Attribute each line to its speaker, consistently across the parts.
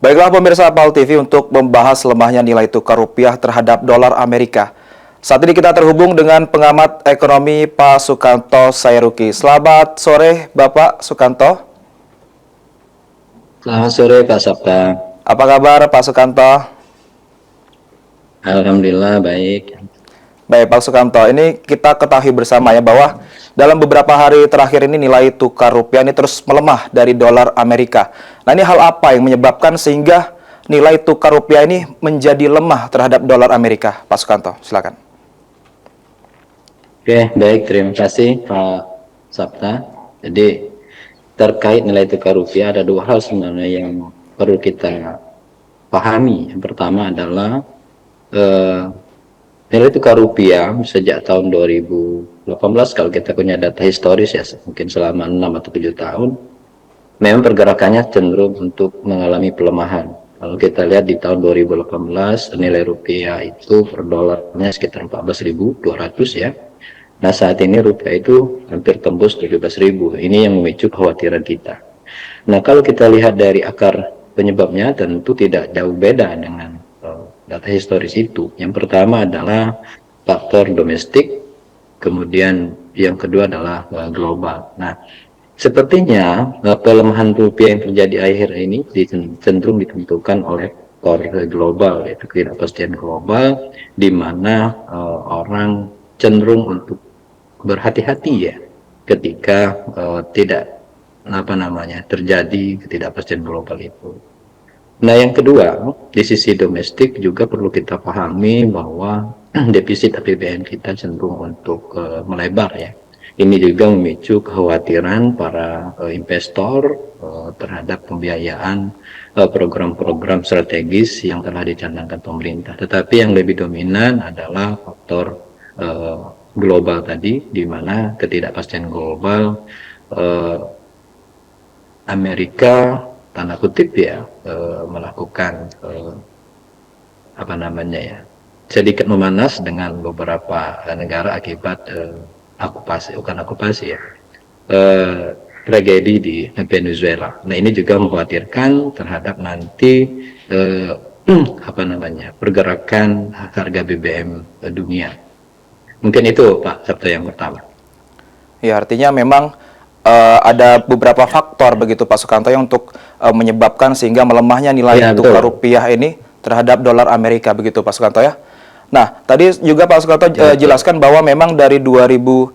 Speaker 1: Baiklah pemirsa PAL TV untuk membahas lemahnya nilai tukar rupiah terhadap dolar Amerika. Saat ini kita terhubung dengan pengamat ekonomi Pak Sukanto Sairuki. Selamat sore Bapak Sukanto.
Speaker 2: Selamat sore Pak Sabta.
Speaker 1: Apa kabar Pak Sukanto?
Speaker 2: Alhamdulillah baik.
Speaker 1: Baik Pak Sukanto, ini kita ketahui bersama ya bahwa dalam beberapa hari terakhir ini nilai tukar rupiah ini terus melemah dari dolar Amerika. Nah, ini hal apa yang menyebabkan sehingga nilai tukar rupiah ini menjadi lemah terhadap dolar Amerika? Pak Sukanto, silakan.
Speaker 2: Oke, baik, terima kasih Pak Sabta. Jadi terkait nilai tukar rupiah ada dua hal sebenarnya yang perlu kita pahami. Yang pertama adalah nilai tukar rupiah sejak tahun 2018 kalau kita punya data historis ya, mungkin selama 6 atau 7 tahun, memang pergerakannya cenderung untuk mengalami pelemahan. Kalau kita lihat di tahun 2018 nilai rupiah itu per dolarnya sekitar 14.200 ya. Nah, saat ini rupiah itu hampir tembus 17.000. Ini yang memicu kekhawatiran kita. Nah, kalau kita lihat dari akar penyebabnya tentu tidak jauh beda dengan data historis itu. Yang pertama adalah faktor domestik, kemudian yang kedua adalah global. Nah, sepertinya pelemahan rupiah yang terjadi akhir ini cenderung ditentukan oleh faktor global, yaitu ketidakpastian global, di mana orang cenderung untuk berhati-hati ya ketika tidak terjadi ketidakpastian global itu. Nah, yang kedua, di sisi domestik juga perlu kita pahami bahwa defisit APBN kita cenderung untuk melebar ya. Ini juga memicu kekhawatiran para investor terhadap pembiayaan program-program strategis yang telah dicanangkan pemerintah. Tetapi yang lebih dominan adalah faktor global tadi, di mana ketidakpastian global, Amerika tanda kutip ya melakukan sedikit memanas dengan beberapa negara akibat tragedi di Venezuela. Nah, ini juga mengkhawatirkan terhadap nanti pergerakan harga BBM dunia. Mungkin itu Pak Sabto yang pertama.
Speaker 1: Ya, artinya memang ada beberapa faktor begitu Pak Sukanto yang untuk menyebabkan sehingga melemahnya nilai tukar rupiah ini terhadap dolar Amerika begitu Pak Sukanto ya. Nah, tadi juga Pak Sukanto jelaskan bahwa memang dari 2018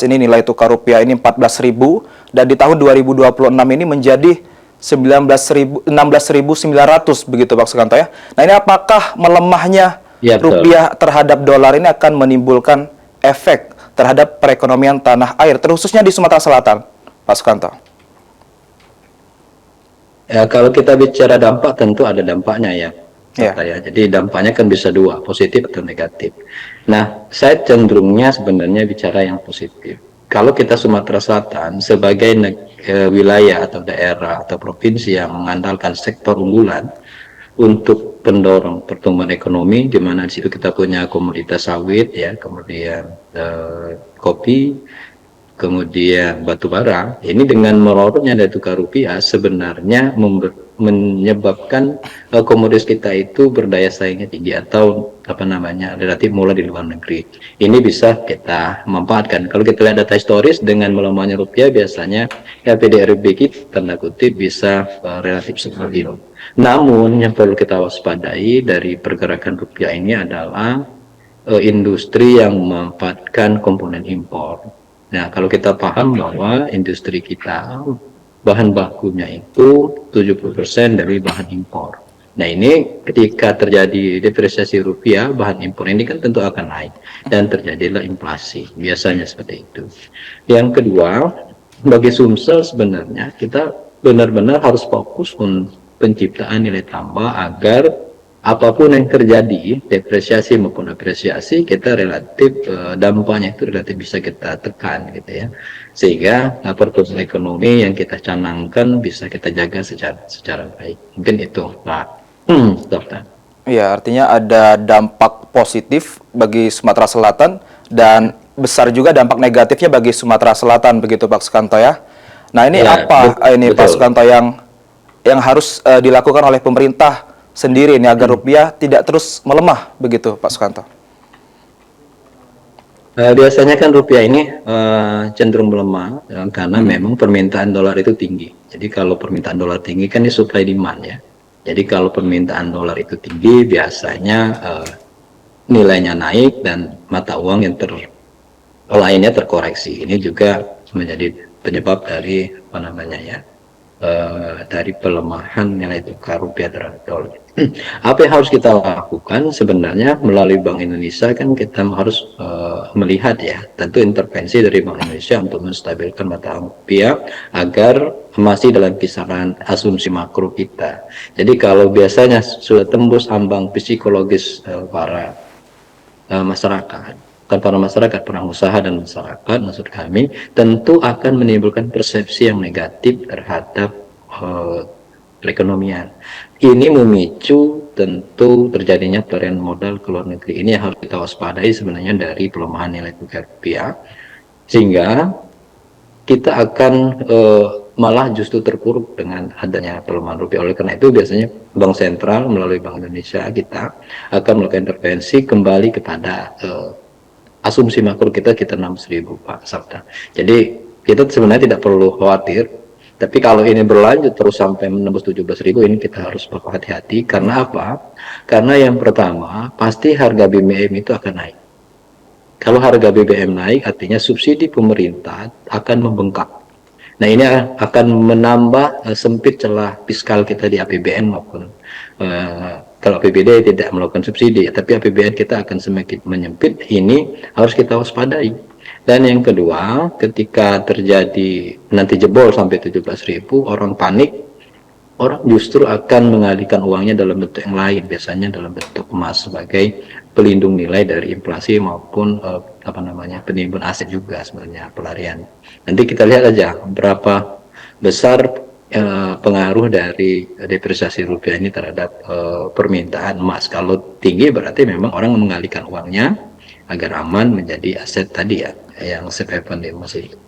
Speaker 1: ini nilai tukar rupiah ini 14.000 dan di tahun 2026 ini menjadi 16.900 begitu Pak Sukanto ya. Nah, ini apakah melemahnya rupiah terhadap dolar ini akan menimbulkan efek terhadap perekonomian tanah air, terkhususnya di Sumatera Selatan, Pak Sukanto?
Speaker 2: Ya, kalau kita bicara dampak, tentu ada dampaknya ya. Jadi dampaknya kan bisa dua, positif atau negatif. Nah, saya cenderungnya sebenarnya bicara yang positif. Kalau kita Sumatera Selatan sebagai wilayah atau daerah atau provinsi yang mengandalkan sektor unggulan untuk pendorong pertumbuhan ekonomi, di mana di situ kita punya komoditas sawit ya, kemudian kopi, kemudian batu bara. Ini dengan melorotnya nilai tukar rupiah sebenarnya menyebabkan komoditas kita itu berdaya saingnya tinggi atau relatif mulai di luar negeri. Ini bisa kita manfaatkan. Kalau kita lihat data historis dengan melemahnya rupiah, biasanya PDRB kita tanda kutip bisa relatif seperti itu. Namun yang perlu kita waspadai dari pergerakan rupiah ini adalah industri yang memanfaatkan komponen impor. Nah, kalau kita paham bahwa industri kita bahan bakunya itu 70% dari bahan impor. Nah, ini ketika terjadi depresiasi rupiah, bahan impor ini kan tentu akan naik dan terjadilah inflasi. Biasanya seperti itu. Yang kedua, bagi Sumsel sebenarnya kita benar-benar harus fokus untuk penciptaan nilai tambah agar apapun yang terjadi, depresiasi maupun apresiasi, kita relatif dampaknya itu relatif bisa kita tekan gitu ya, sehingga pertumbuhan ekonomi yang kita canangkan bisa kita jaga secara baik. Mungkin itu Pak Dokter.
Speaker 1: Ya, artinya ada dampak positif bagi Sumatera Selatan dan besar juga dampak negatifnya bagi Sumatera Selatan begitu Pak Sukanto ya. Nah, ini ya, apa ini betul. Pak Sukanto yang yang harus dilakukan oleh pemerintah sendiri ini agar rupiah tidak terus melemah begitu Pak Sukanto?
Speaker 2: Biasanya kan rupiah ini cenderung melemah karena memang permintaan dolar itu tinggi. Jadi kalau permintaan dolar tinggi kan ini supply demand ya. Jadi kalau permintaan dolar itu tinggi, biasanya nilainya naik dan mata uang yang lainnya terkoreksi. Ini juga menjadi penyebab dari apa namanya ya, dari pelemahan nilai tukar rupiah terhadap dolar. Apa yang harus kita lakukan sebenarnya melalui Bank Indonesia kan kita harus melihat ya, tentu intervensi dari Bank Indonesia untuk menstabilkan mata uang rupiah agar masih dalam kisaran asumsi makro kita. Jadi kalau biasanya sudah tembus ambang psikologis para masyarakat, bukan para masyarakat, pengusaha dan masyarakat maksud kami, tentu akan menimbulkan persepsi yang negatif terhadap perekonomian. Ini memicu tentu terjadinya pelarian modal ke luar negeri. Ini yang harus kita waspadai sebenarnya dari pelemahan nilai tukar rupiah, sehingga kita akan malah justru terpuruk dengan adanya pelemahan rupiah. Oleh karena itu biasanya Bank Sentral melalui Bank Indonesia kita akan melakukan intervensi kembali kepada asumsi makro kita 6.000 Pak Sabta. Jadi kita sebenarnya tidak perlu khawatir. Tapi kalau ini berlanjut terus sampai menembus 17.000, ini kita harus berhati-hati. Karena apa? Karena yang pertama, pasti harga BBM itu akan naik. Kalau harga BBM naik, artinya subsidi pemerintah akan membengkak. Nah, ini akan menambah sempit celah fiskal kita di APBN maupun kalau APBD tidak melakukan subsidi, tapi APBN kita akan semakin menyempit. Ini harus kita waspadai. Dan yang kedua, ketika terjadi nanti jebol sampai 17.000, orang panik, orang justru akan mengalihkan uangnya dalam bentuk yang lain, biasanya dalam bentuk emas sebagai pelindung nilai dari inflasi maupun penimbun aset juga sebenarnya pelarian. Nanti kita lihat aja berapa besar pengaruh dari depresiasi rupiah ini terhadap permintaan emas. Kalau tinggi berarti memang orang mengalihkan uangnya agar aman menjadi aset tadi ya, yang safe haven di emas itu.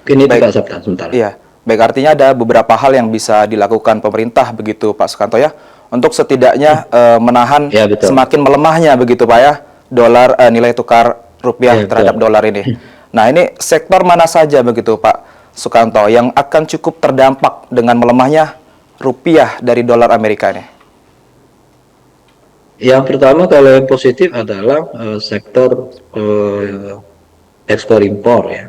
Speaker 2: Ini Pak Sabta sebentar.
Speaker 1: Iya, baik, artinya ada beberapa hal yang bisa dilakukan pemerintah begitu Pak Sukanto ya, untuk setidaknya menahan
Speaker 2: ya,
Speaker 1: semakin melemahnya begitu Pak ya, dolar nilai tukar rupiah
Speaker 2: ya,
Speaker 1: terhadap dolar ini. Nah, ini sektor mana saja begitu Pak Sukanto yang akan cukup terdampak dengan melemahnya rupiah dari dolar Amerika ini?
Speaker 2: Yang pertama kalau yang positif adalah sektor ekspor impor ya.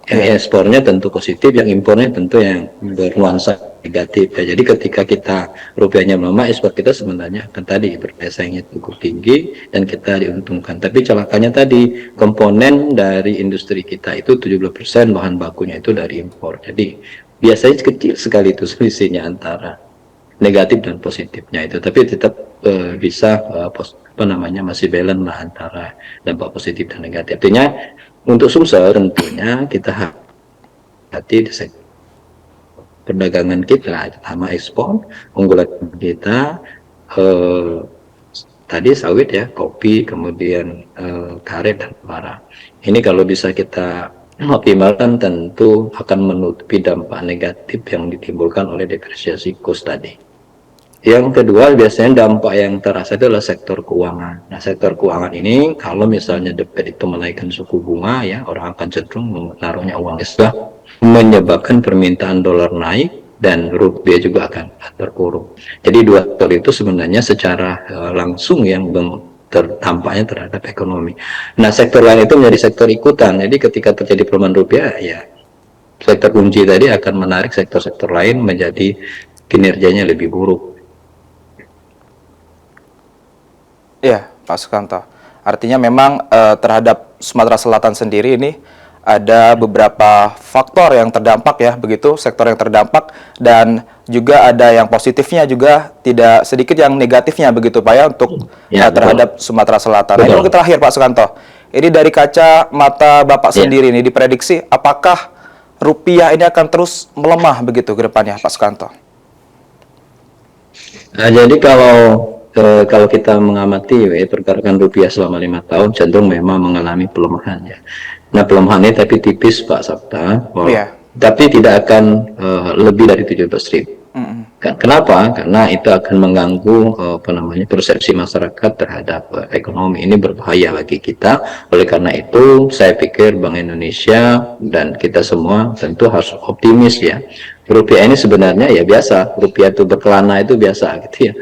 Speaker 2: Yang ekspornya tentu positif, yang impornya tentu yang bernuansa negatif ya. Jadi ketika kita rupiahnya melemah, ekspor kita sebenarnya akan tadi bersaingnya cukup tinggi dan kita diuntungkan. Tapi celakanya tadi komponen dari industri kita itu 70% bahan bakunya itu dari impor. Jadi biasanya kecil sekali itu selisihnya antara negatif dan positifnya itu, tapi tetap bisa masih balance lah antara dampak positif dan negatif. Artinya untuk Sumsel tentunya kita hati di sektor perdagangan kita, sama ekspor unggulan kita tadi sawit ya, kopi, kemudian karet dan bara. Ini kalau bisa kita optimalkan tentu akan menutupi dampak negatif yang ditimbulkan oleh depresiasi kurs tadi. Yang kedua biasanya dampak yang terasa adalah sektor keuangan. Nah, sektor keuangan ini kalau misalnya The Fed itu menaikkan suku bunga ya, orang akan cenderung menaruhnya uang sudah menyebabkan permintaan dolar naik dan rupiah juga akan terpuruk. Jadi dua faktor itu sebenarnya secara langsung yang terdampaknya terhadap ekonomi. Nah, sektor lain itu menjadi sektor ikutan. Jadi ketika terjadi pelemahan rupiah ya, sektor kunci tadi akan menarik sektor-sektor lain menjadi kinerjanya lebih buruk.
Speaker 1: Iya, Pak Sukanto. Artinya memang terhadap Sumatera Selatan sendiri ini ada beberapa faktor yang terdampak ya, begitu, sektor yang terdampak, dan juga ada yang positifnya juga, tidak sedikit yang negatifnya begitu Pak ya, untuk terhadap Sumatera Selatan. Nah, ini untuk terakhir Pak Sukanto, ini dari kaca mata Bapak sendiri ini diprediksi apakah rupiah ini akan terus melemah begitu ke depannya Pak Sukanto?
Speaker 2: Nah, jadi kalau kita mengamati pergerakan rupiah selama 5 tahun cenderung memang mengalami pelemahan ya. Nah, pelemahan ini tapi tipis Pak Sabta, tapi tidak akan lebih dari 17.000. Kenapa? Karena itu akan mengganggu persepsi masyarakat terhadap ekonomi. Ini berbahaya bagi kita. Oleh karena itu, saya pikir Bank Indonesia dan kita semua tentu harus optimis ya. Rupiah ini sebenarnya ya biasa, rupiah itu berkelana itu biasa gitu ya.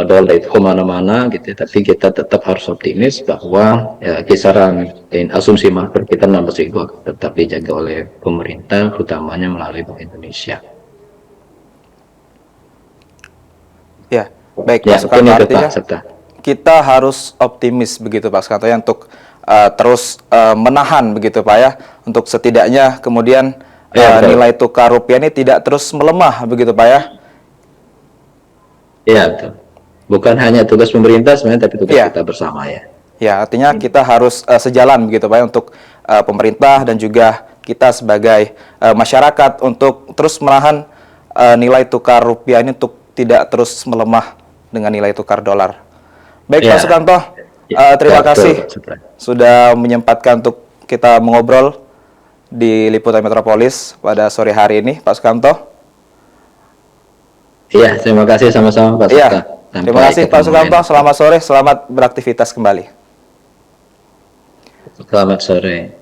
Speaker 2: Dolar itu kemana-mana gitu ya. Tapi kita tetap harus optimis bahwa ya, kisaran asumsi makro kita 16.000 akan tetap dijaga oleh pemerintah, utamanya melalui Bank Indonesia.
Speaker 1: Ya, baik
Speaker 2: Ya,
Speaker 1: Pak Sukanto, artinya
Speaker 2: serta.
Speaker 1: kita harus optimis begitu Pak Sukanto ya untuk terus menahan begitu Pak ya, untuk setidaknya kemudian nilai tukar rupiah ini tidak terus melemah begitu Pak ya.
Speaker 2: Iya, betul. Bukan hanya tugas pemerintah sebenarnya, tapi tugas kita bersama ya.
Speaker 1: Ya, artinya kita harus sejalan begitu Pak ya, untuk pemerintah dan juga kita sebagai masyarakat untuk terus menahan nilai tukar rupiah ini untuk tidak terus melemah dengan nilai tukar dolar. Baik Pak Sukanto, terima kasih sudah menyempatkan untuk kita mengobrol di Liputan Metropolis pada sore hari ini, Pak Sukanto.
Speaker 2: Iya, terima kasih sama-sama Pak Sukanto.
Speaker 1: Iya, terima kasih Pak Sukanto. Selamat sore, selamat beraktivitas kembali.
Speaker 2: Selamat sore.